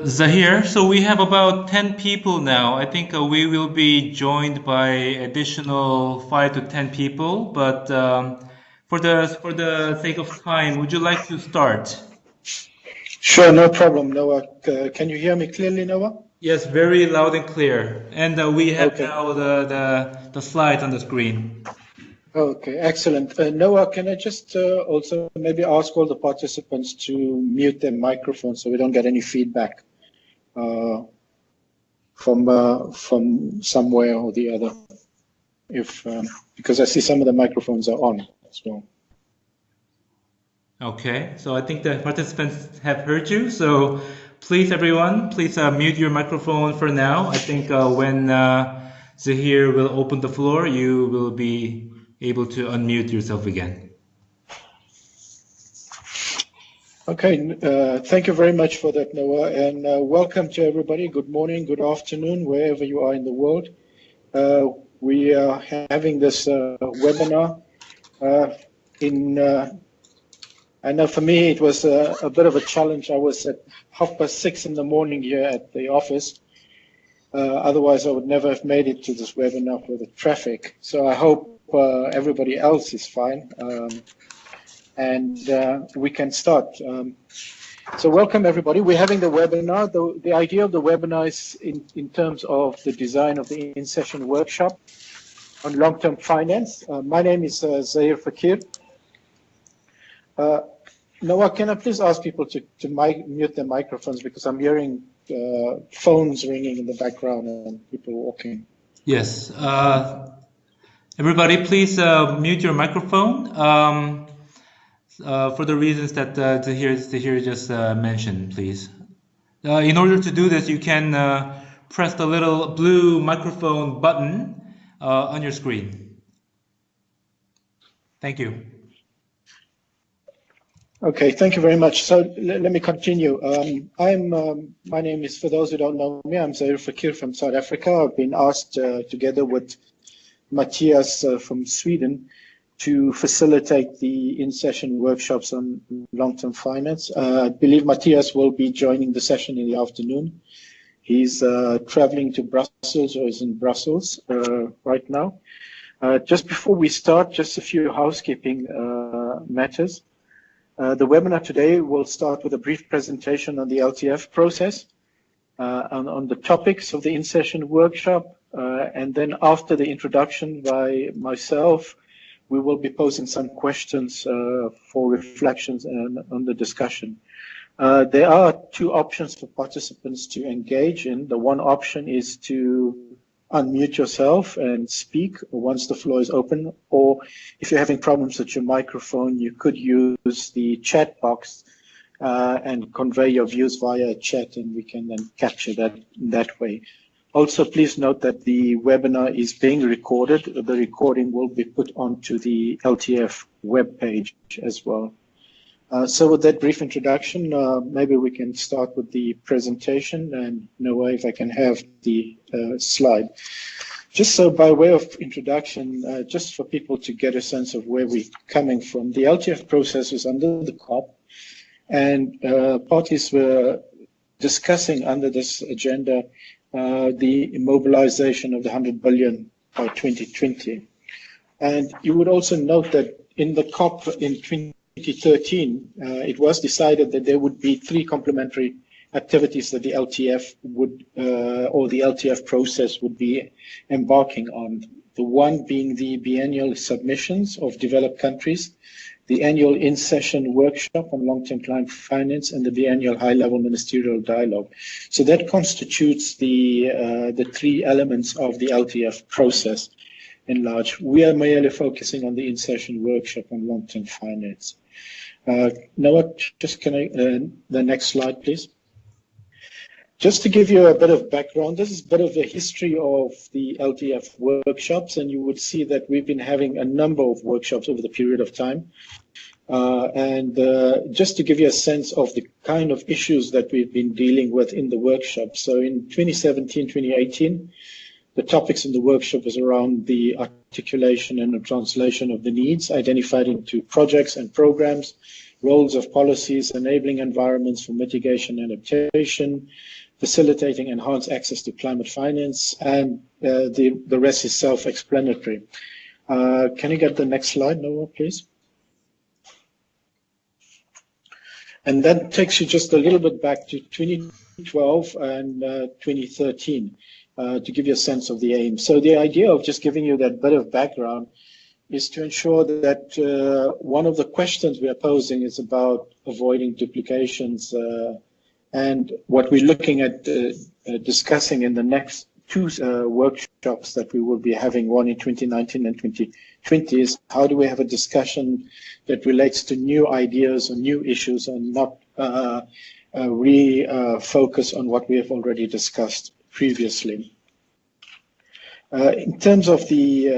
Zahir, so we have about 10 people now. I think we will be joined by additional 5 to 10 people, but for the sake of time, would you like to start? Sure, no problem, Noah. Can you hear me clearly, Noah? Yes, very loud and clear. And we have Okay. now the slides on the screen. Okay, excellent. Noah, can I just also maybe ask all the participants to mute their microphones so we don't get any feedback from somewhere or the other? If because I see some of the microphones are on as well. Okay, so I think the participants have heard you. So please, everyone, please mute your microphone for now. I think when Zahir will open the floor, you will be able to unmute yourself again. Okay, thank you very much for that, Noah, and welcome to everybody. Good morning, good afternoon, wherever you are in the world. We are having this webinar I know for me it was a bit of a challenge. I was at 6:30 in the morning here at the office. Otherwise, I would never have made it to this webinar for the traffic. So I hope everybody else is fine, and we can start. So welcome, everybody. We're having the webinar. The idea of the webinar is in terms of the design of the in-session workshop on long-term finance. My name is Zahir Fakir. Noah, can I please ask people to mute their microphones because I'm hearing phones ringing in the background and people walking. Yes. Everybody, please mute your microphone for the reasons that Zahir just mentioned, please. In order to do this, you can press the little blue microphone button on your screen. Thank you. Okay, thank you very much. So let me continue. My name is, for those who don't know me, I'm Zahir Fakir from South Africa. I've been asked together with Matthias from Sweden to facilitate the in-session workshops on long-term finance. I believe Matthias will be joining the session in the afternoon. He's traveling to Brussels, or is in Brussels right now. Just before we start, just a few housekeeping matters. The webinar today will start with a brief presentation on the LTF process, on the topics of the in-session workshop, and then after the introduction by myself, we will be posing some questions for reflections and on the discussion. There are two options for participants to engage in. The one option is to unmute yourself and speak once the floor is open, or if you're having problems with your microphone, you could use the chat box and convey your views via chat, and we can then capture that way. Also, please note that the webinar is being recorded. The recording will be put onto the LTF webpage as well. So with that brief introduction, maybe we can start with the presentation, and Noah, if I can have the slide. Just so by way of introduction, just for people to get a sense of where we're coming from, the LTF process is under the COP, and parties were discussing under this agenda the immobilization of the 100 billion by 2020. And you would also note that in the COP in 2013, it was decided that there would be 3 complementary activities that the LTF would, or the LTF process would be embarking on. The one being the biennial submissions of developed countries, the annual in-session workshop on long-term climate finance, and the biennial high-level ministerial dialogue. So that constitutes the three elements of the LTF process in large. We are merely focusing on the in-session workshop on long-term finance. Noah, just can I, the next slide, please. Just to give you a bit of background, this is a bit of the history of the LTF workshops, and you would see that we've been having a number of workshops over the period of time. Just to give you a sense of the kind of issues that we've been dealing with in the workshop. So in 2017, 2018, the topics in the workshop was around the articulation and the translation of the needs identified into projects and programs, roles of policies, enabling environments for mitigation and adaptation, facilitating enhanced access to climate finance, and the rest is self-explanatory. Can you get the next slide, Noah, please? And that takes you just a little bit back to 2012 and 2013 to give you a sense of the aim. So the idea of just giving you that bit of background is to ensure that one of the questions we are posing is about avoiding duplications. And what we're looking at discussing in the next two workshops that we will be having, one in 2019 and 2020, is how do we have a discussion that relates to new ideas or new issues and not refocus on what we have already discussed previously. In terms of the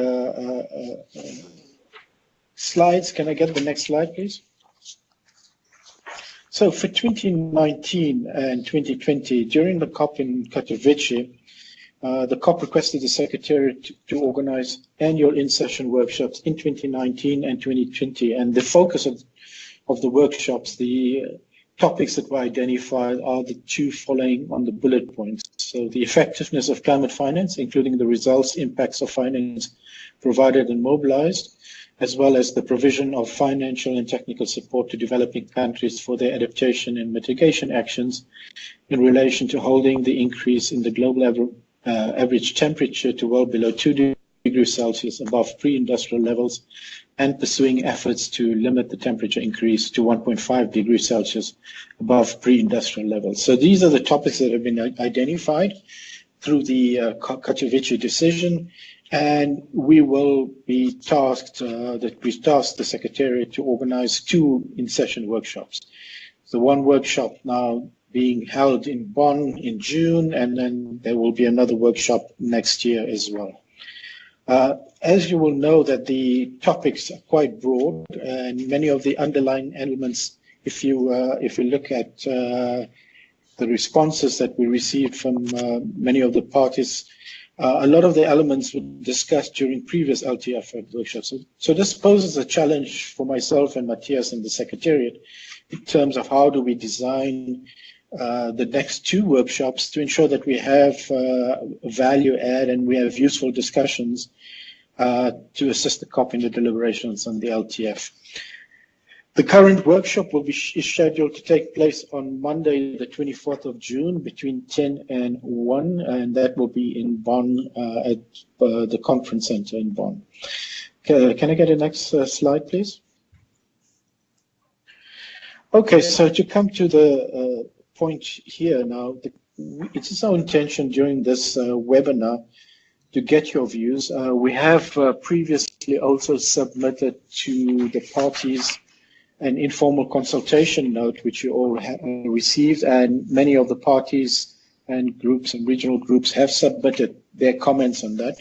slides, can I get the next slide, please? So for 2019 and 2020, during the COP in Katowice, the COP requested the Secretariat to organize annual in-session workshops in 2019 and 2020. And the focus of the workshops, the topics that were identified are the two following on the bullet points. So the effectiveness of climate finance, including the results, impacts of finance provided and mobilized, as well as the provision of financial and technical support to developing countries for their adaptation and mitigation actions in relation to holding the increase in the global average temperature to well below 2 degrees Celsius above pre-industrial levels, and pursuing efforts to limit the temperature increase to 1.5 degrees Celsius above pre-industrial levels. So these are the topics that have been identified through the Katowice decision. And we will be tasked, we've tasked the Secretariat to organize two in-session workshops. The one workshop now being held in Bonn in June, and then there will be another workshop next year as well. As you will know that the topics are quite broad, and many of the underlying elements, if you look at the responses that we received from many of the parties, a lot of the elements were discussed during previous LTF workshops. So this poses a challenge for myself and Matthias and the Secretariat in terms of how do we design the next two workshops to ensure that we have value add and we have useful discussions to assist the COP in the deliberations on the LTF. The current workshop will be scheduled to take place on Monday, the 24th of June, between 10 and 1, and that will be in Bonn at the conference center in Bonn. Can I get a next slide, please? Okay, so to come to the point here now, it is our intention during this webinar to get your views. We have previously also submitted to the parties an informal consultation note, which you all have received, and many of the parties and groups and regional groups have submitted their comments on that.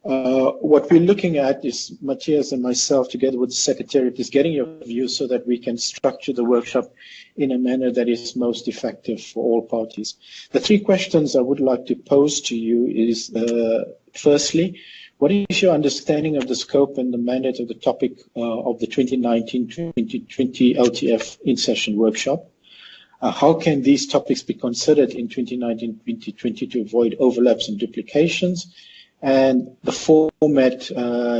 What we're looking at is Matthias and myself, together with the Secretariat, is getting your views so that we can structure the workshop in a manner that is most effective for all parties. The three questions I would like to pose to you is, firstly, what is your understanding of the scope and the mandate of the topic of the 2019-2020 LTF in-session workshop? How can these topics be considered in 2019-2020 to avoid overlaps and duplications? and the format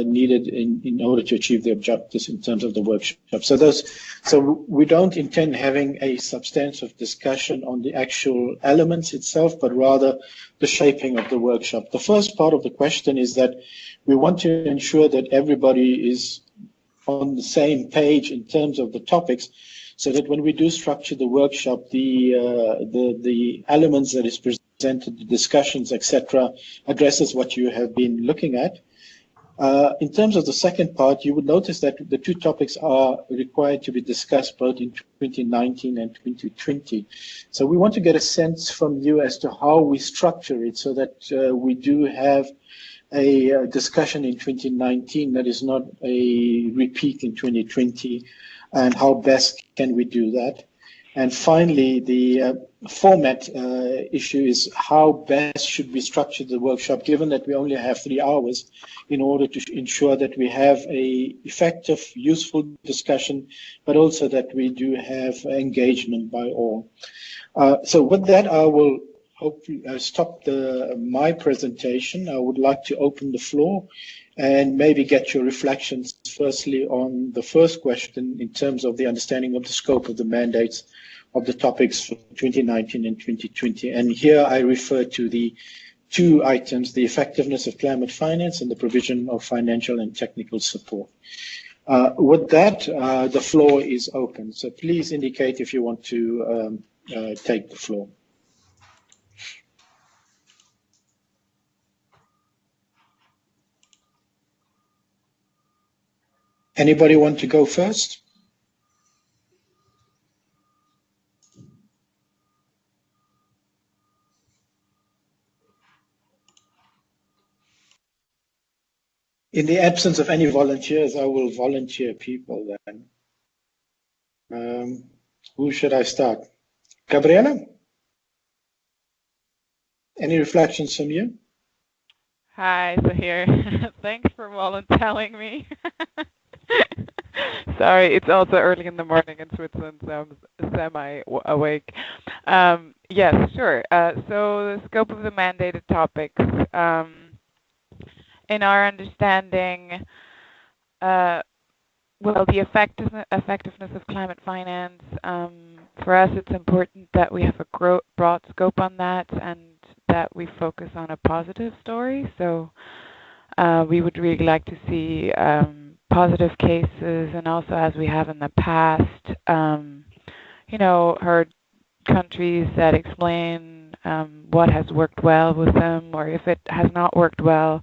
needed in order to achieve the objectives in terms of the workshop. So we don't intend having a substantive discussion on the actual elements itself, but rather the shaping of the workshop. The first part of the question is that we want to ensure that everybody is on the same page in terms of the topics, so that when we do structure the workshop, the elements that is presented, the discussions, etc., addresses what you have been looking at. In terms of the second part, you would notice that the two topics are required to be discussed both in 2019 and 2020. So we want to get a sense from you as to how we structure it so that we do have a discussion in 2019 that is not a repeat in 2020, and how best can we do that. And finally, the format issue is how best should we structure the workshop, given that we only have 3 hours, in order to ensure that we have a effective, useful discussion, but also that we do have engagement by all. So with that, I will hopefully stop my presentation. I would like to open the floor and maybe get your reflections firstly on the first question in terms of the understanding of the scope of the mandates of the topics for 2019 and 2020. And here I refer to the two items, the effectiveness of climate finance and the provision of financial and technical support. With that, the floor is open. So please indicate if you want to take the floor. Anybody want to go first? In the absence of any volunteers, I will volunteer people then. Who should I start? Gabriela? Any reflections from you? Hi, Zahir. Thanks for volunteering me. Sorry, it's also early in the morning in Switzerland, so I'm semi-awake. Yes, sure. So the scope of the mandated topics. In our understanding, well, the effectiveness of climate finance, for us it's important that we have a broad scope on that and that we focus on a positive story. So we would really like to see positive cases, and also, as we have in the past, heard countries that explain what has worked well with them, or if it has not worked well,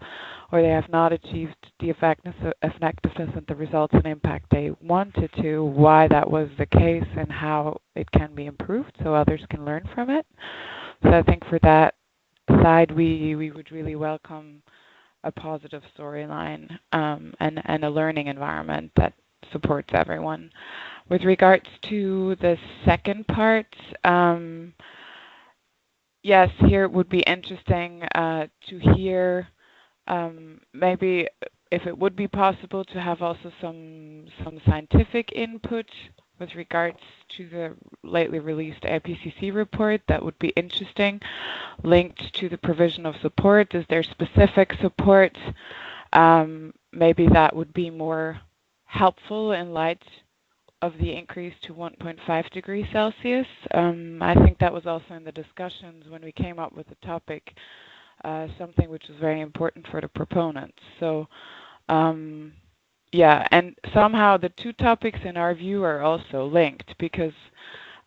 or they have not achieved the effectiveness and the results and impact they wanted to, why that was the case and how it can be improved so others can learn from it. So I think for that side, we would really welcome a positive storyline and a learning environment that supports everyone. With regards to the second part, yes, here it would be interesting to hear maybe if it would be possible to have also some scientific input with regards to the lately released IPCC report. That would be interesting, linked to the provision of support. Is there specific support? Maybe that would be more helpful in light of the increase to 1.5 degrees Celsius. I think that was also in the discussions when we came up with the topic, something which is very important for the proponents. So yeah, and somehow the two topics in our view are also linked because,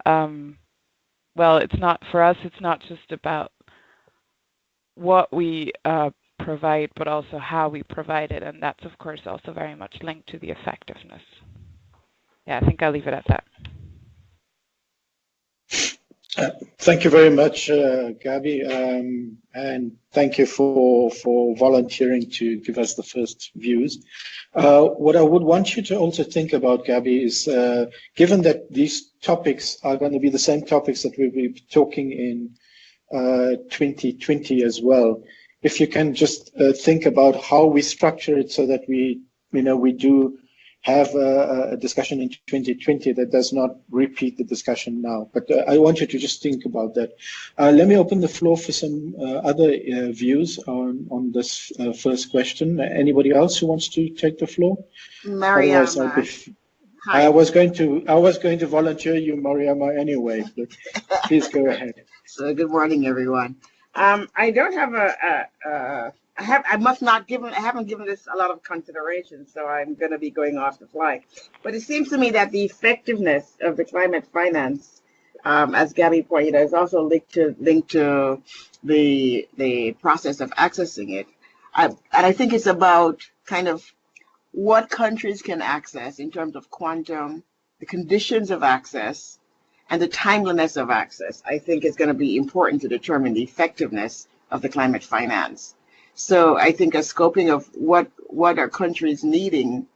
well, it's not, for us, it's not just about what we provide, but also how we provide it. And that's, of course, also very much linked to the effectiveness. Yeah, I think I'll leave it at that. Thank you very much, Gabi, and thank you for volunteering to give us the first views. What I would want you to also think about, Gabi, is given that these topics are going to be the same topics that we'll be talking in 2020 as well, if you can just think about how we structure it so that we do have a discussion in 2020 that does not repeat the discussion now. But I want you to just think about that. Let me open the floor for some other views on this first question. Anybody else who wants to take the floor? Otherwise, I was going to volunteer you, Mariama, anyway. But please go ahead. So good morning, everyone. I don't have I haven't given this a lot of consideration, so I'm going to be going off the fly. But it seems to me that the effectiveness of the climate finance, as Gabby pointed out, is also linked to the process of accessing it. And I think it's about kind of what countries can access in terms of quantum, the conditions of access, and the timeliness of access. I think is going to be important to determine the effectiveness of the climate finance. So I think a scoping of what are countries needing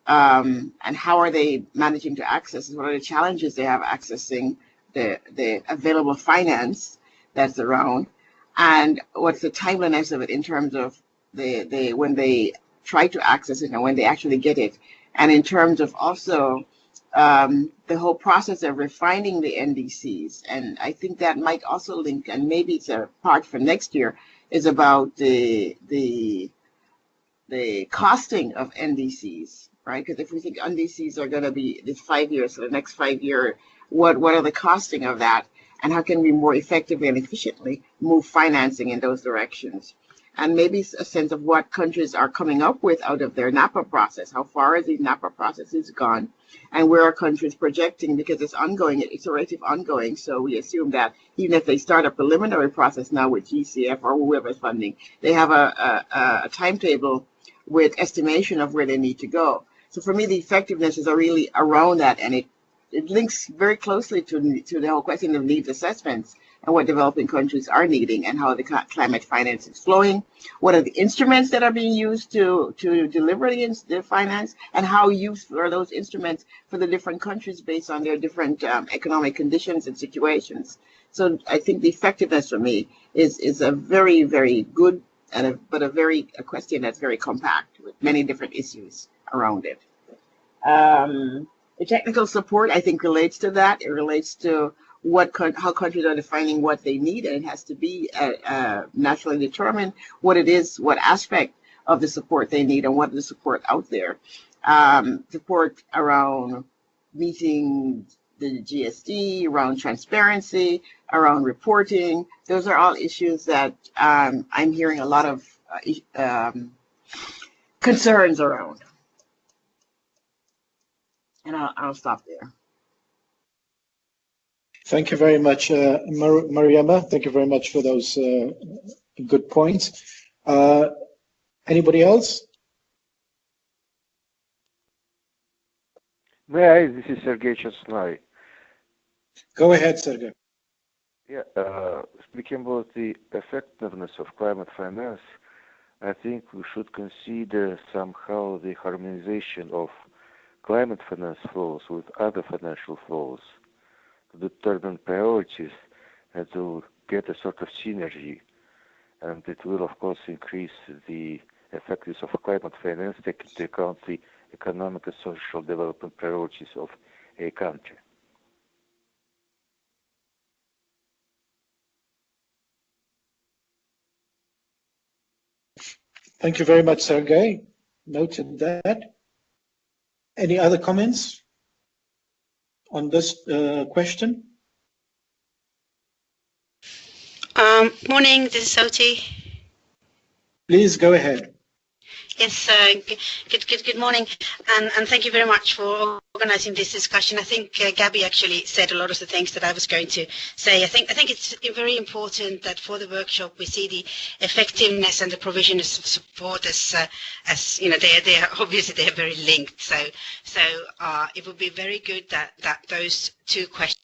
and how are they managing to access, what are the challenges they have accessing the available finance that's around, and what's the timeliness of it in terms of when they try to access it and when they actually get it, and in terms of also the whole process of refining the NDCs. And I think that might also link, and maybe it's a part for next year, is about the costing of NDCs, right? Because if we think NDCs are going to be this 5 years, so the next 5 year, what are the costing of that, and how can we more effectively and efficiently move financing in those directions? And maybe a sense of what countries are coming up with out of their NAPA process. How far is the NAPA process gone? And where are countries projecting? Because it's ongoing, it's iterative ongoing. So we assume that even if they start a preliminary process now with GCF or whoever's funding, they have a timetable with estimation of where they need to go. So for me, the effectiveness is really around that. And it links very closely to the whole question of needs assessments and what developing countries are needing and how the climate finance is flowing. What are the instruments that are being used to deliver the finance, and how useful are those instruments for the different countries based on their different economic conditions and situations. So I think the effectiveness for me is a very, very good but a question that's very compact with many different issues around it. The technical support, I think, relates to that. It relates to how countries are defining what they need, and it has to be naturally determined what it is, what aspect of the support they need, and what is the support out there. Support around meeting the GSD, around transparency, around reporting. Those are all issues that I'm hearing a lot of concerns around. And I'll stop there. Thank you very much, Mariama. Thank you very much for those good points. Anybody else? May I? This is Sergei Chesnay. Go ahead, Sergei. Yeah, speaking about the effectiveness of climate finance, I think we should consider somehow the harmonization of climate finance flows with other financial flows to determine priorities and to get a sort of synergy. And it will, of course, increase the effectiveness of climate finance, taking into account the economic and social development priorities of a country. Thank you very much, Sergei. Noted that. Any other comments on this question? Morning, this is Soti. Please go ahead. Yes, good morning, and thank you very much for organising this discussion. I think Gabby actually said a lot of the things that I was going to say. I think it's very important that for the workshop we see the effectiveness and the provision of support as you know, they are obviously they are very linked. So it would be very good that those two questions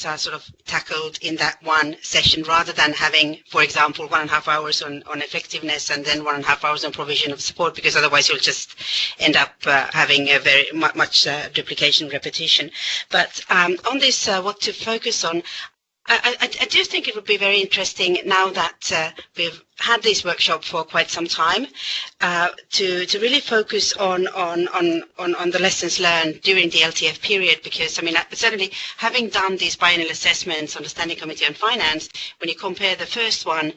are sort of tackled in that one session, rather than having, for example, 1.5 hours on effectiveness and then 1.5 hours on provision of support, because otherwise you'll just end up having a very much duplication, repetition. But on this, what to focus on, I do think it would be very interesting now that we've had this workshop for quite some time to really focus on the lessons learned during the LTF period, because I mean certainly having done these biennial assessments on the Standing Committee on Finance, when you compare the first one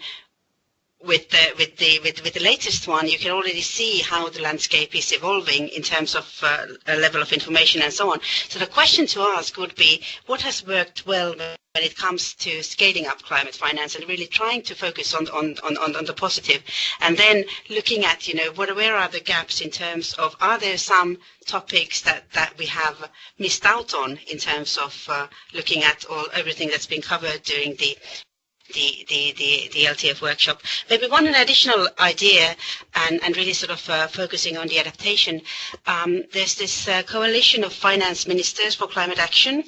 with the latest one, you can already see how the landscape is evolving in terms of a level of information and so on. So the question to ask would be, what has worked well when it comes to scaling up climate finance, and really trying to focus on the positive, and then looking at, you know, where are the gaps in terms of, are there some topics that we have missed out on in terms of looking at everything that's been covered during the LTF workshop. Maybe one additional idea, and really sort of focusing on the adaptation. There's this coalition of finance ministers for climate action,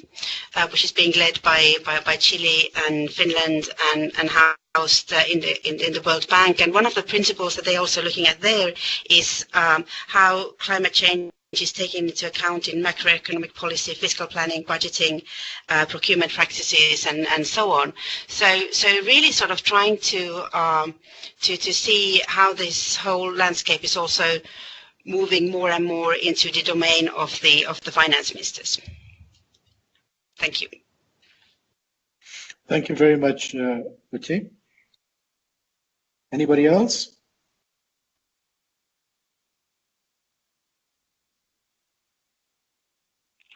which is being led by Chile and Finland and housed in the World Bank. And one of the principles that they're also looking at there is how climate change is taken into account in macroeconomic policy, fiscal planning, budgeting, procurement practices, and so on. So really sort of trying to see how this whole landscape is also moving more and more into the domain of the finance ministers. Thank you. Thank you very much, Uti. Anybody else?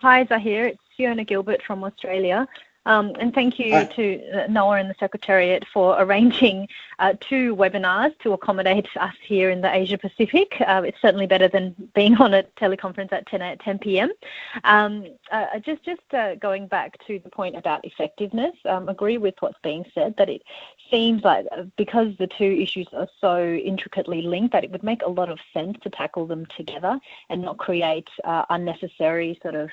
Hi, Zahir. It's Fiona Gilbert from Australia. And thank you to Noah and the Secretariat for arranging 2 webinars to accommodate us here in the Asia Pacific. It's certainly better than being on a teleconference at 10 p.m. Just going back to the point about effectiveness, agree with what's being said, that it seems like because the 2 issues are so intricately linked that it would make a lot of sense to tackle them together and not create unnecessary sort of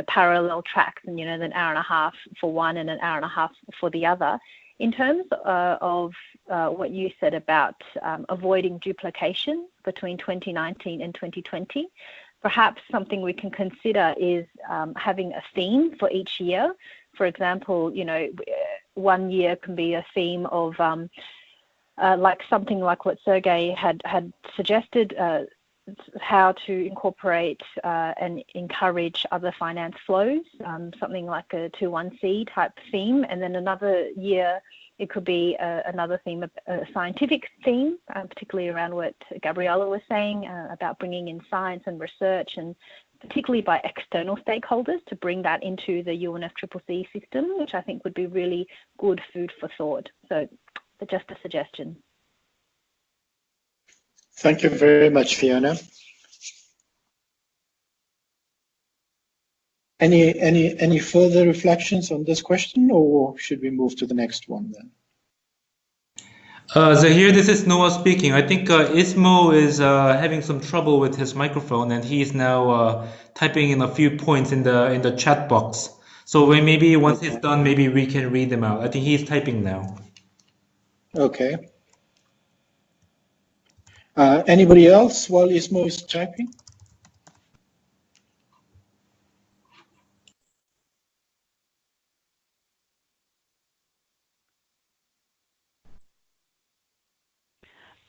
parallel tracks, and an hour and a half for one and an hour and a half for the other. In terms of what you said about avoiding duplication between 2019 and 2020, perhaps something we can consider is having a theme for each year. For example, one year can be a theme of like something like what Sergey had suggested, how to incorporate and encourage other finance flows, something like a 2-1C type theme. And then another year, it could be another theme, a scientific theme, particularly around what Gabriella was saying about bringing in science and research, and particularly by external stakeholders to bring that into the UNFCCC system, which I think would be really good food for thought. So just a suggestion. Thank you very much, Fiona. Any further reflections on this question, or should we move to the next one then? Zahir, this is Noah speaking. I think Ismo is having some trouble with his microphone, and he's now typing in a few points in the chat box. So maybe once he's done, maybe we can read them out. I think he's typing now. Okay. Anybody else while Ismo is typing?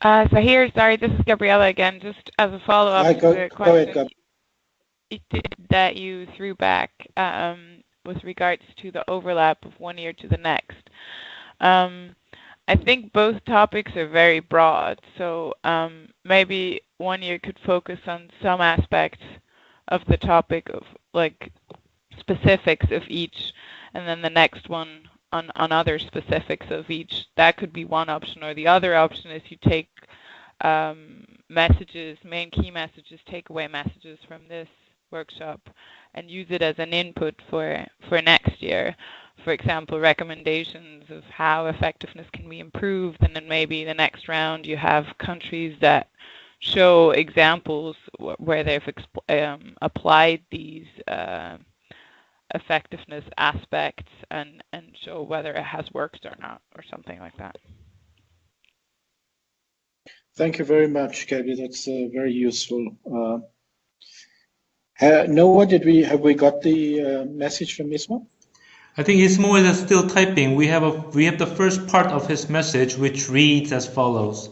Zahir, sorry, this is Gabriella again. Just as a follow-up to the question that you threw back with regards to the overlap of one year to the next. I think both topics are very broad, so maybe one year could focus on some aspects of the topic of like specifics of each, and then the next one on other specifics of each. That could be one option, or the other option is you take messages, main key messages, takeaway messages from this workshop and use it as an input for next year. For example, recommendations of how effectiveness can be improved, and then maybe the next round you have countries that show examples where they've applied these effectiveness aspects and show whether it has worked or not, or something like that. Thank you very much, Gabby. That's very useful. Noah, have we got the message from Ismo? I think Ismo is still typing. We have the first part of his message, which reads as follows.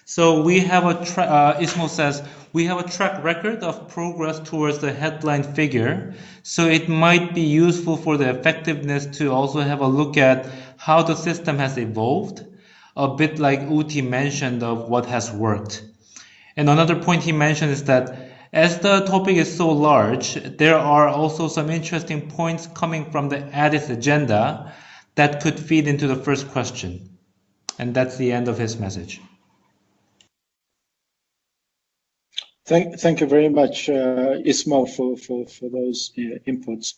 So we have Ismo says, we have a track record of progress towards the headline figure, so it might be useful for the effectiveness to also have a look at how the system has evolved, a bit like Uti mentioned of what has worked. And another point he mentioned is that as the topic is so large, there are also some interesting points coming from the Addis agenda that could feed into the first question. And that's the end of his message. Thank you very much, Ismail, for those inputs.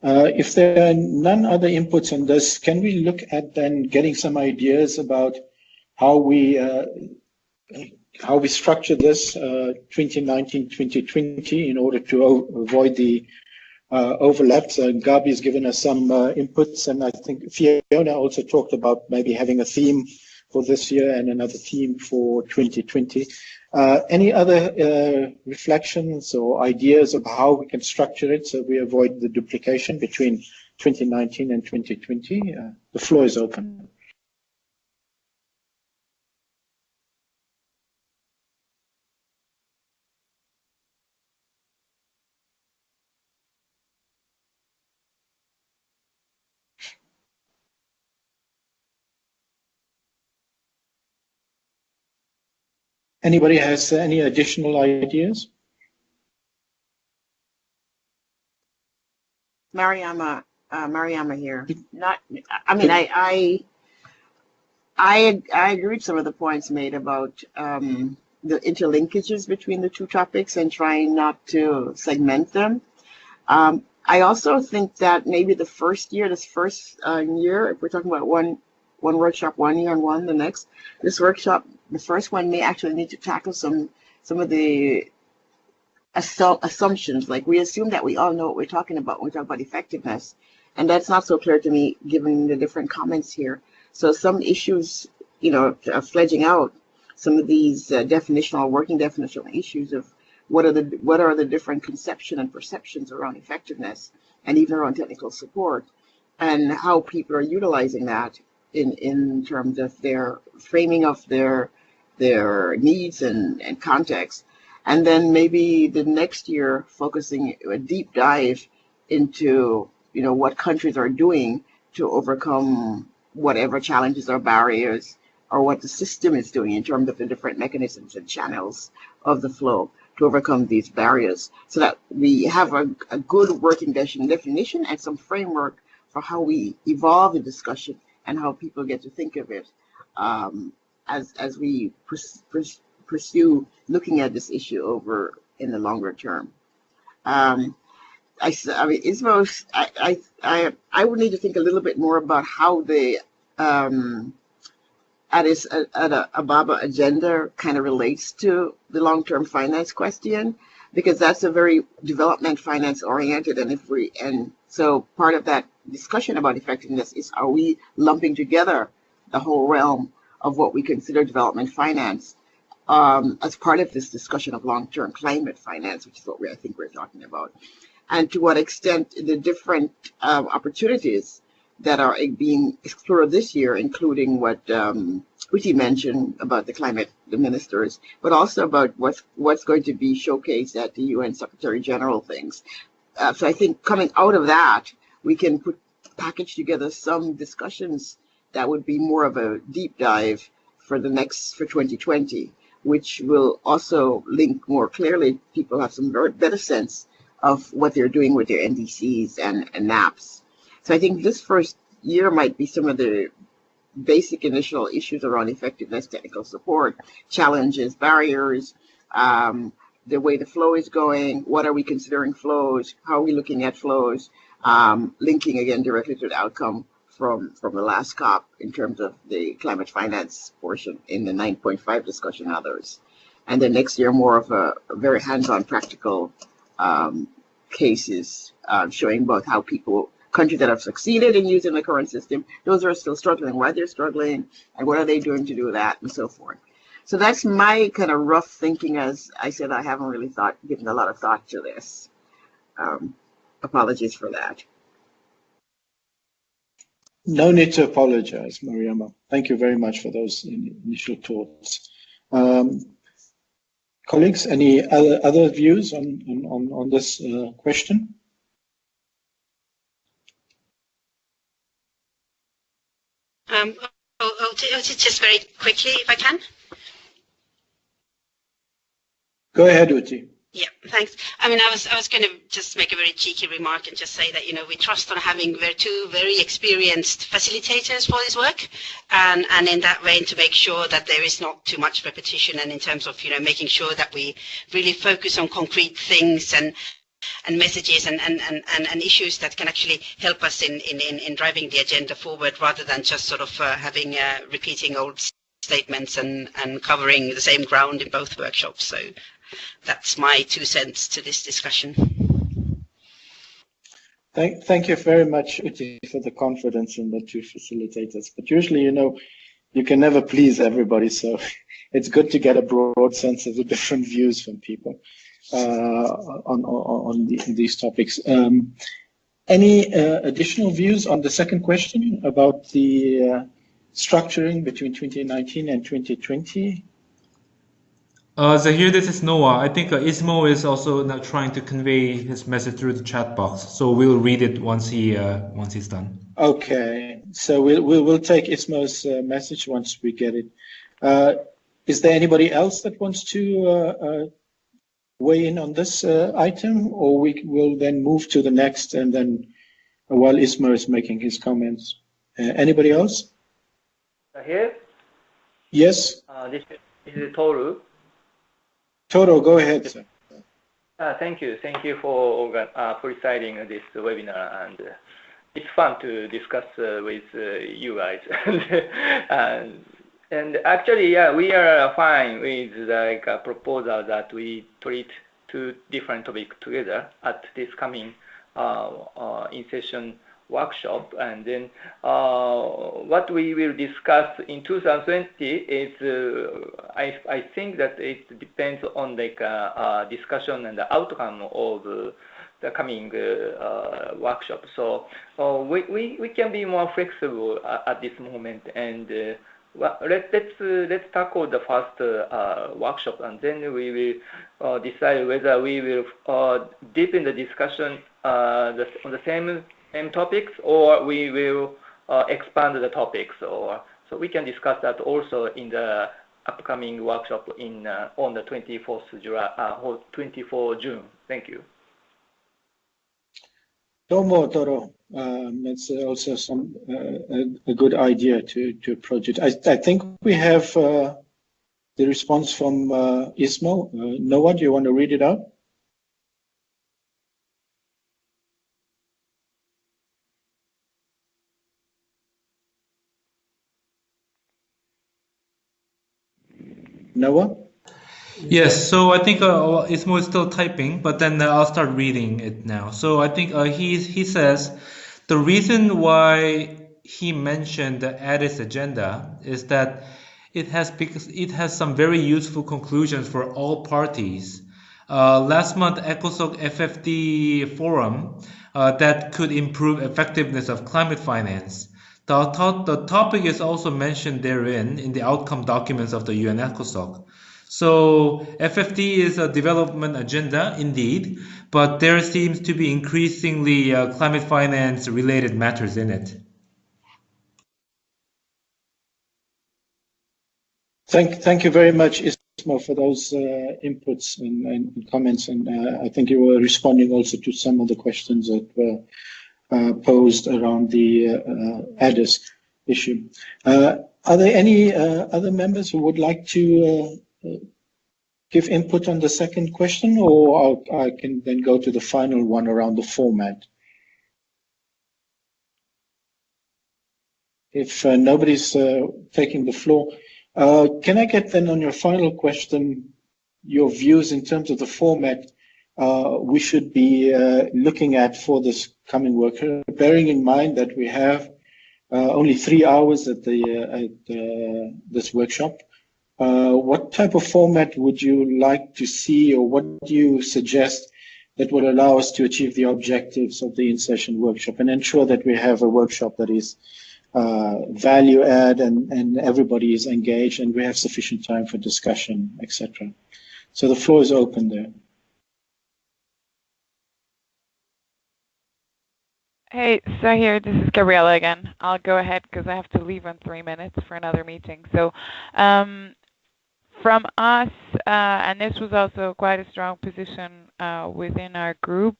If there are none other inputs on this, can we look at then getting some ideas about how we structure this 2019-2020 in order to avoid the overlaps? Gabi has given us some inputs, and I think Fiona also talked about maybe having a theme for this year and another theme for 2020. Any other reflections or ideas of how we can structure it so we avoid the duplication between 2019 and 2020? The floor is open. Anybody has any additional ideas? Mariama here. I agree with some of the points made about the interlinkages between the two topics and trying not to segment them. I also think that maybe this first year, if we're talking about one workshop 1 year and one the next, this workshop, the first one may actually need to tackle some of the assumptions. Like, we assume that we all know what we're talking about when we talk about effectiveness, and that's not so clear to me given the different comments here. So some issues, fledging out some of these working definitional issues of what are the different conception and perceptions around effectiveness and even around technical support, and how people are utilizing that in terms of their framing of their needs and context. And then maybe the next year focusing a deep dive into what countries are doing to overcome whatever challenges or barriers, or what the system is doing in terms of the different mechanisms and channels of the flow to overcome these barriers, so that we have a good working definition and some framework for how we evolve the discussion and how people get to think of it as we pursue looking at this issue over in the longer term. I would need to think a little bit more about how the Addis Ababa agenda kind of relates to the long-term finance question, because that's a very development finance oriented, and so part of that discussion about effectiveness is, are we lumping together the whole realm of what we consider development finance as part of this discussion of long-term climate finance, which is what I think we're talking about, and to what extent the different opportunities that are being explored this year, including what Uti mentioned about the ministers, but also about what's going to be showcased at the UN Secretary General things. So I think coming out of that, we can package together some discussions that would be more of a deep dive for 2020, which will also link more clearly. People have some better sense of what they're doing with their NDCs and NAPs. So I think this first year might be some of the basic initial issues around effectiveness, technical support, challenges, barriers, the way the flow is going, what are we considering flows, how are we looking at flows, linking again directly to the outcome from the last COP in terms of the climate finance portion in the 9.5 discussion and others. And then next year, more of a very hands-on practical cases showing both how countries that have succeeded in using the current system, those are still struggling, why they're struggling, and what are they doing to do that, and so forth. So that's my kind of rough thinking. As I said, I haven't really given a lot of thought to this. Apologies for that. No need to apologize, Mariama. Thank you very much for those initial thoughts. Colleagues, any other views on this question? Just very quickly, if I can. Go ahead, Uti. Yeah, thanks. I mean, I was going to just make a very cheeky remark and just say that, we trust on having two very experienced facilitators for this work, and in that way to make sure that there is not too much repetition, and in terms of, making sure that we really focus on concrete things and messages and issues that can actually help us in driving the agenda forward, rather than just sort of having repeating old statements and covering the same ground in both workshops. So that's my 2 cents to this discussion. Thank you very much, Uti, for the confidence in the two facilitators. But usually, you can never please everybody, so it's good to get a broad sense of the different views from people on these topics. Any additional views on the second question about the structuring between 2019 and 2020? Zahir, this is Noah. I think Ismo is also now trying to convey his message through the chat box, so we'll read it once he's done. Okay, so we'll take Ismo's message once we get it. Is there anybody else that wants to weigh in on this item, or we will then move to the next, and then while Ismo is making his comments? Anybody else? Here? Yes. This is Toru. Toro, go ahead, sir. Thank you. Thank you for presiding this webinar, and it's fun to discuss with you guys. And actually, yeah, we are fine with like a proposal that we treat 2 different topics together at this coming in-session workshop. And then what we will discuss in 2020 is, I think that it depends on like discussion and the outcome of the coming workshop. So we can be more flexible at this moment, and let's tackle the first workshop, and then we will decide whether we will deepen the discussion on the same topics, or we will expand the topics, or so we can discuss that also in the upcoming workshop on the 24th July or 24 June. Thank you. Tomo, Toro, it's also a good idea to approach it. I think we have the response from Ismo. Noah, do you want to read it out? Noah? Yes, so I think Ismo is still typing, but then I'll start reading it now. So I think he says the reason why he mentioned the Addis agenda is that it has some very useful conclusions for all parties. Last month, ECOSOC FFD forum that could improve effectiveness of climate finance. The topic is also mentioned therein in the outcome documents of the UN ECOSOC. So FFD is a development agenda indeed, but there seems to be increasingly climate finance related matters in it. Thank you very much, Ismo, for those inputs and comments, and I think you were responding also to some of the questions that were posed around the Addis issue. Are there any other members who would like to give input on the second question, or I can then go to the final one around the format? If nobody's taking the floor, can I get then on your final question, your views in terms of the format we should be looking at for this coming workshop, bearing in mind that we have only 3 hours at this workshop. What type of format would you like to see, or what do you suggest that would allow us to achieve the objectives of the in-session workshop and ensure that we have a workshop that is value add, and everybody is engaged, and we have sufficient time for discussion, etc. So the floor is open there. Hey, so here, this is Gabriela again. I'll go ahead because I have to leave in 3 minutes for another meeting. So from us, and this was also quite a strong position within our group,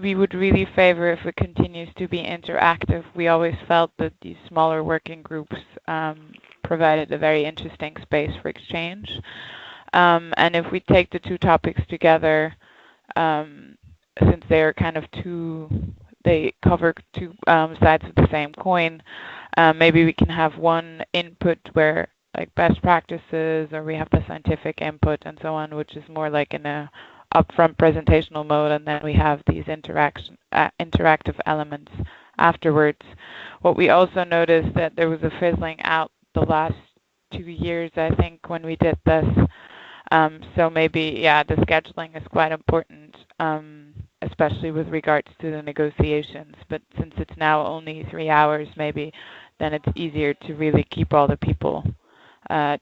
we would really favor if it continues to be interactive. We always felt that these smaller working groups provided a very interesting space for exchange. And if we take the two topics together, since they are kind of they cover two sides of the same coin, maybe we can have one input where like best practices, or we have the scientific input and so on, which is more like in a upfront presentational mode, and then we have these interactive elements afterwards. What we also noticed that there was a fizzling out the last 2 years, I think, when we did this. So maybe, yeah, the scheduling is quite important, especially with regards to the negotiations. But since it's now only 3 hours, maybe then it's easier to really keep all the people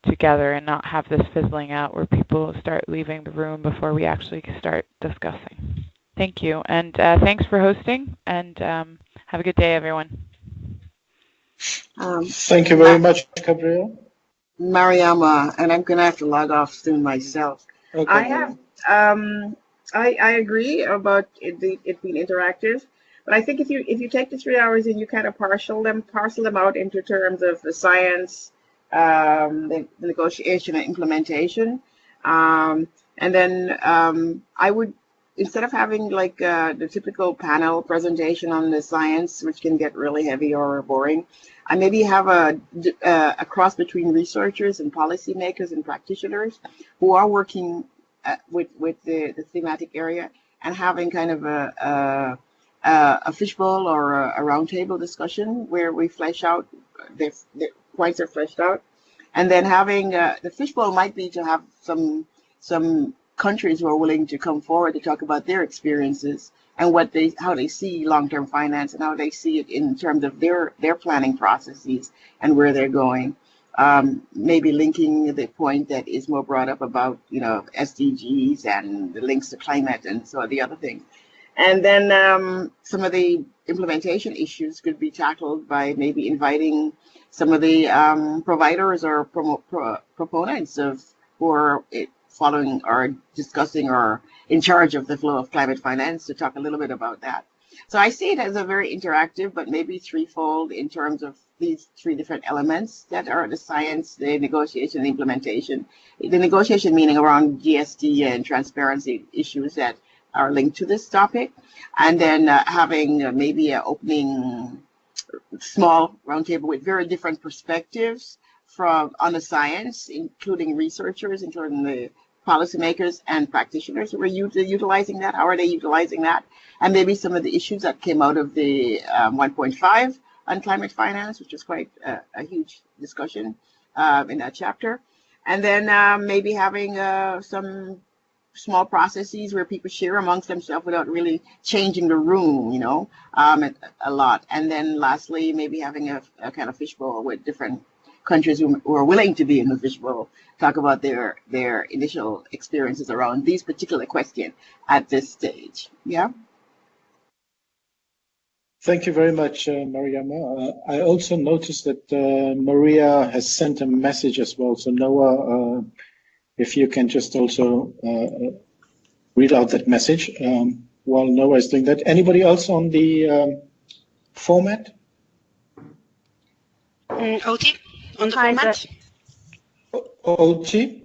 together and not have this fizzling out where people start leaving the room before we actually start discussing. Thank you. And thanks for hosting, and have a good day, everyone. Thank you very much, Gabriel. Mariama, and I'm going to have to log off soon myself. Okay. I have, I agree about it being interactive, but I think if you take the 3 hours and you kind of parcel them out into terms of the science, the negotiation and implementation, and then I would, instead of having like the typical panel presentation on the science, which can get really heavy or boring, I maybe have a cross between researchers and policymakers and practitioners who are working with the thematic area, and having kind of a fishbowl or a roundtable discussion where we flesh out the points are fleshed out, and then having the fishbowl might be to have some countries who are willing to come forward to talk about their experiences and how they see long-term finance and how they see it in terms of their planning processes and where they're going. Maybe linking the point that is more brought up about, SDGs and the links to climate and so the other things. And then some of the implementation issues could be tackled by maybe inviting some of the providers or proponents of who are following or discussing or in charge of the flow of climate finance to talk a little bit about that. So I see it as a very interactive, but maybe threefold in terms of these three different elements that are the science, the negotiation, the implementation. The negotiation meaning around GST and transparency issues that are linked to this topic. And then having maybe an opening small roundtable with very different perspectives on the science, including researchers, including the policymakers and practitioners who are utilizing that. How are they utilizing that? And maybe some of the issues that came out of the 1.5 on climate finance, which was quite a huge discussion in that chapter. And then maybe having some small processes where people share amongst themselves without really changing the room, a lot. And then lastly, maybe having a kind of fishbowl with different countries who are willing to be in the fishbowl, talk about their initial experiences around these particular questions at this stage. Yeah. Thank you very much, Mariama. I also noticed that Maria has sent a message as well. So Noah, if you can just also read out that message while Noah is doing that. Anybody else on the format? Oti, on the format? Oti?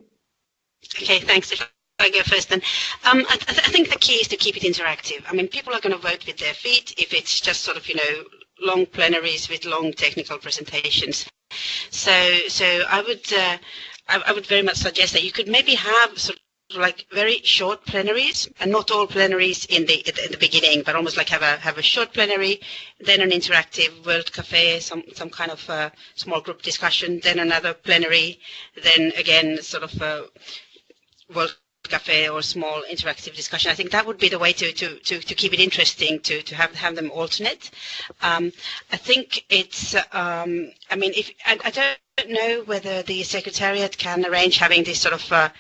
Okay, thanks. If I go first then. I think the key is to keep it interactive. I mean, people are going to vote with their feet if it's just sort of, long plenaries with long technical presentations. So I would very much suggest that you could maybe have sort of like very short plenaries, and not all plenaries in the beginning, but almost like have a short plenary, then an interactive World Cafe, some kind of small group discussion, then another plenary, then again sort of World cafe or small interactive discussion. I think that would be the way to keep it interesting, to have them alternate. I think it's, I mean, I don't know whether the Secretariat can arrange having this sort of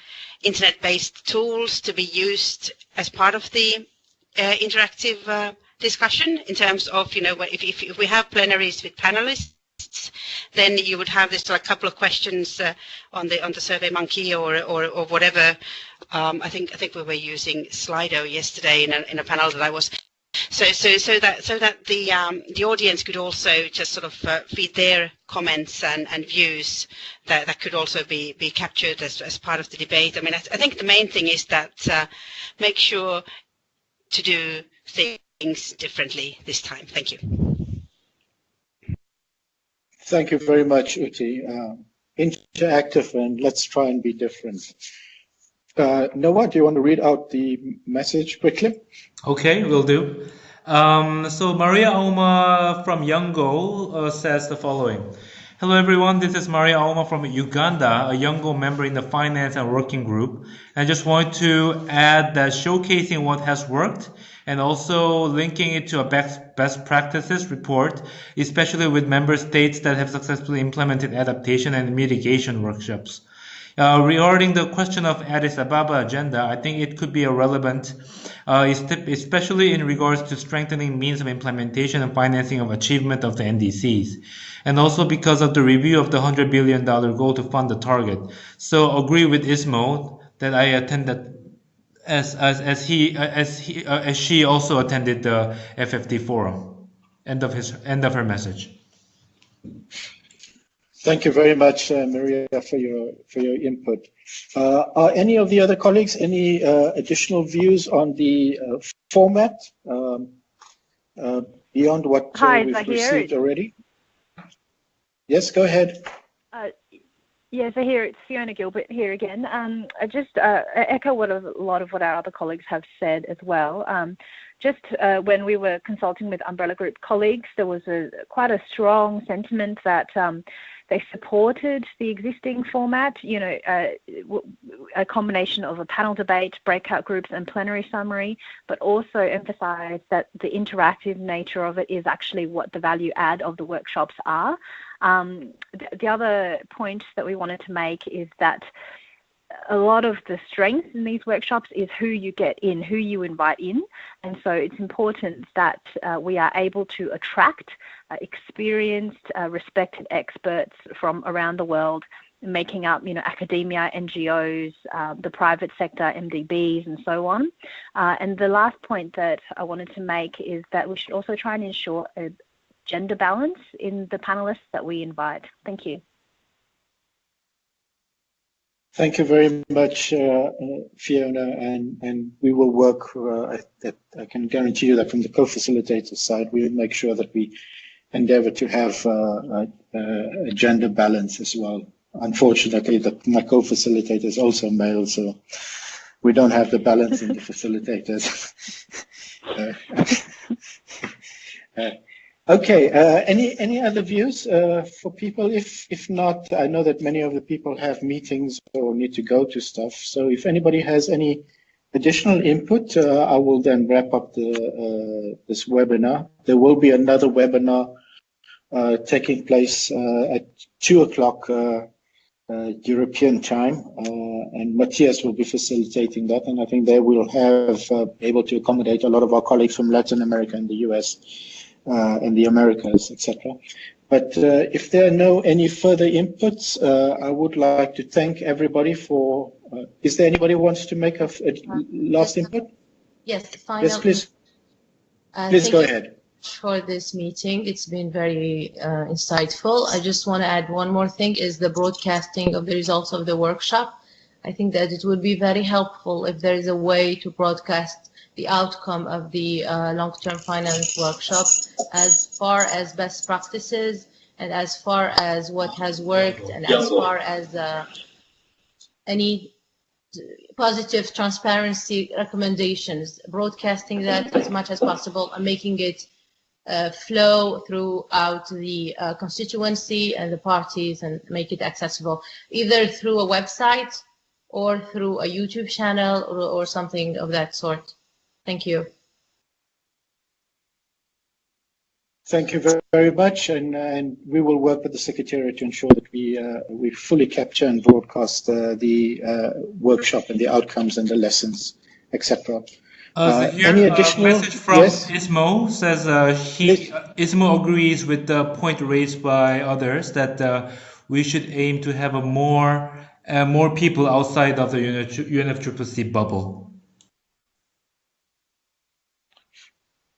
internet-based tools to be used as part of the interactive discussion, in terms of, you know, if we have plenaries with panelists, then you would have this like couple of questions on the SurveyMonkey or whatever. I think we were using Slido yesterday in a panel that I was. So that the audience could also just sort of feed their comments and views that could also be captured as part of the debate. I mean, I think the main thing is that make sure to do things differently this time. Thank you. Thank you very much, Uti. Interactive, and let's try and be different. Noah, do you want to read out the message quickly? Okay, will do. So Maria Alma from Yango says the following. Hello everyone, this is Maria Alma from Uganda, a Yango member in the Finance and Working Group. I just want to add that showcasing what has worked and also linking it to a best practices report, especially with member states that have successfully implemented adaptation and mitigation workshops. Regarding the question of Addis Ababa agenda, I think it could be relevant, especially in regards to strengthening means of implementation and financing of achievement of the NDCs, and also because of the review of the $100 billion goal to fund the target. So agree with Ismo that I attended as she also attended the FFD forum. End of her message. Thank you very much, Maria, for your input. Are any of the other colleagues any additional views on the format beyond what we've received already? Yes, go ahead. Yeah, so here it's Fiona Gilbert here again. I just echo what a lot of what our other colleagues have said as well. Just when we were consulting with Umbrella Group colleagues, there was quite a strong sentiment that they supported the existing format, you know, a combination of a panel debate, breakout groups and plenary summary, but also emphasized that the interactive nature of it is actually what the value add of the workshops are. The other point that we wanted to make is that a lot of the strength in these workshops is who you get in, who you invite in. And so it's important that we are able to attract experienced, respected experts from around the world, making up, you know, academia, NGOs, the private sector, MDBs, and so on. And the last point that I wanted to make is that we should also try and ensure a gender balance in the panelists that we invite. Thank you. Thank you very much, Fiona, and we will work, I can guarantee you that from the co-facilitator side, we will make sure that we endeavor to have a gender balance as well. Unfortunately, my co-facilitator is also male, so we don't have the balance in the facilitators. Okay, any other views for people? If not, I know that many of the people have meetings or need to go to stuff. So if anybody has any additional input, I will then wrap up this webinar. There will be another webinar taking place at 2 o'clock European time, and Matthias will be facilitating that. And I think they will have able to accommodate a lot of our colleagues from Latin America and the US. And the Americas, etc. But if there are any further inputs, I would like to thank everybody for. Is there anybody who wants to make a last input? Yes, final. Yes, please. Please go ahead. For this meeting, it's been very insightful. I just want to add one more thing: is the broadcasting of the results of the workshop. I think that it would be very helpful if there is a way to broadcast the outcome of the long-term finance workshop as far as best practices and as far as what has worked and as far as any positive transparency recommendations, broadcasting that as much as possible and making it flow throughout the constituency and the parties and make it accessible either through a website or through a YouTube channel or something of that sort? Thank you. Thank you very much, and we will work with the Secretariat to ensure that we fully capture and broadcast the workshop and the outcomes and the lessons, etc. Any additional message from yes? Ismo says Ismo agrees with the point raised by others that we should aim to have more people outside of the UNFCCC bubble.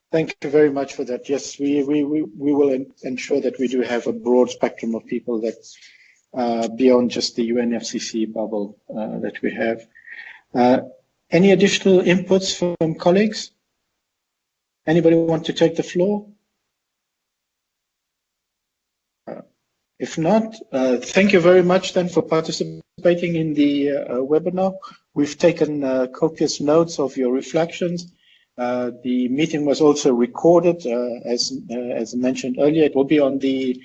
Thank you very much for that. Yes, we will ensure that we do have a broad spectrum of people that's beyond just the UNFCCC bubble that we have. Any additional inputs from colleagues? Anybody want to take the floor? If not, thank you very much then for participating in the webinar. We've taken copious notes of your reflections. The meeting was also recorded, as mentioned earlier. It will be on the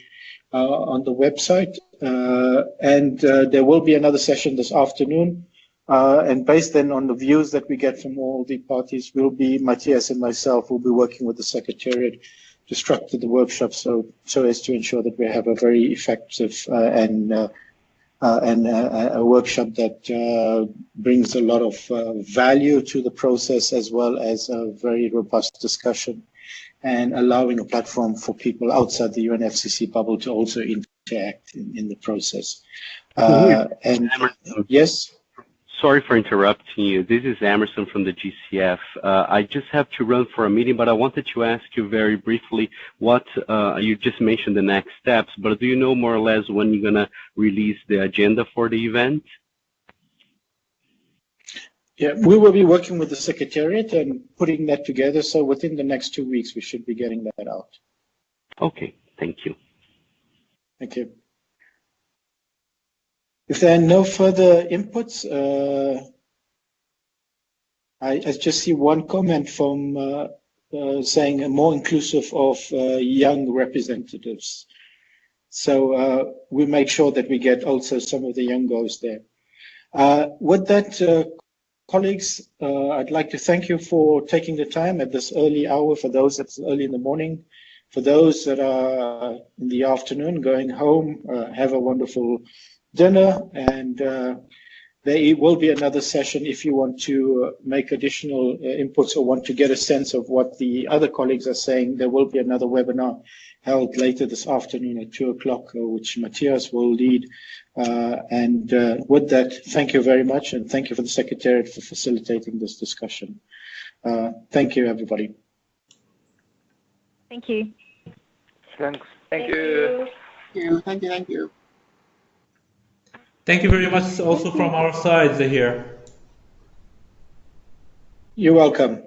website, and there will be another session this afternoon. And based then on the views that we get from all the parties, Matthias and myself will be working with the Secretariat to structure the workshop so as to ensure that we have a very effective and a workshop that brings a lot of value to the process, as well as a very robust discussion, and allowing a platform for people outside the UNFCCC bubble to also interact in the process. Yes. Sorry for interrupting you. This is Emerson from the GCF. I just have to run for a meeting, but I wanted to ask you very briefly what you just mentioned the next steps, but do you know more or less when you're going to release the agenda for the event? Yeah, we will be working with the Secretariat and putting that together. So within the next 2 weeks, we should be getting that out. Okay, thank you. Thank you. If there are no further inputs, I just see one comment from saying more inclusive of young representatives. So we make sure that we get also some of the youngos there. With that, colleagues, I'd like to thank you for taking the time at this early hour, for those that's early in the morning. For those that are in the afternoon going home, have a wonderful dinner, and there will be another session if you want to make additional inputs or want to get a sense of what the other colleagues are saying. There will be another webinar held later this afternoon at 2 o'clock, which Matthias will lead. With that, thank you very much, and thank you for the Secretariat for facilitating this discussion. Thank you, everybody. Thank you. Thanks. Thank you. Thank you. Thank you very much also from our side here. You're welcome.